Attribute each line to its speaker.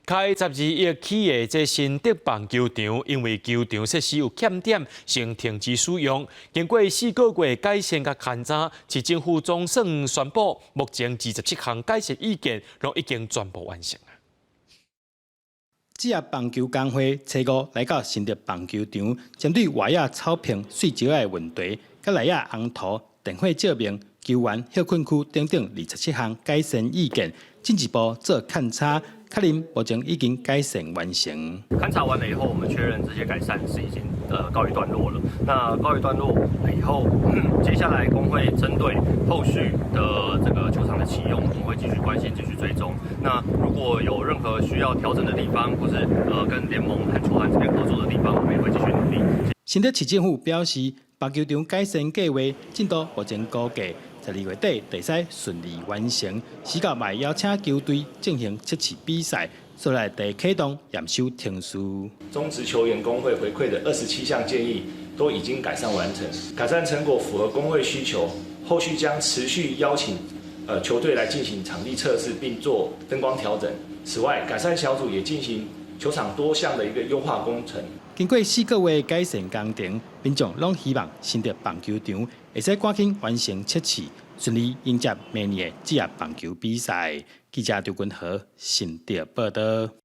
Speaker 1: 开12亿起的这新德棒球场，因为球场设施有欠点，先停止使用。经过4个月改善甲勘查，市政府总算宣布，目前27项改善意见都已经全部完成。
Speaker 2: 职业棒球工会初5来到新德棒球场，针对外野草坪碎石的问题，甲内野红土、电火照明、球员休困区等等27项改善意见，进一步做勘查，确认目前已经改善完成。
Speaker 3: 勘察完了以后，我们确认这些改善是已经告一段落了。那告一段落了以后，接下来工会针对后续的这个球场的启用，我们会继续关心、继续追踪。那如果有任何需要调整的地方，或是跟联盟和球团这边合作的地方，我们也会继续努力。
Speaker 2: 新德市政府表示，棒球场改善计划进度目前估计12月底会使顺利完成，4月末邀请球队进行7次比赛，所来第启动验收程序。
Speaker 4: 中职球员工会回馈的27项建议都已经改善完成，改善成果符合工会需求，后续将持续邀请球队来进行场地测试，并做灯光调整。此外，改善小组也进行球场多项的一个优化工程。
Speaker 2: 经过4个月改善工程，民众拢希望新德棒球场会使赶紧完成7次，顺利迎接明年的职业棒球比赛。记者刘君和新德报道。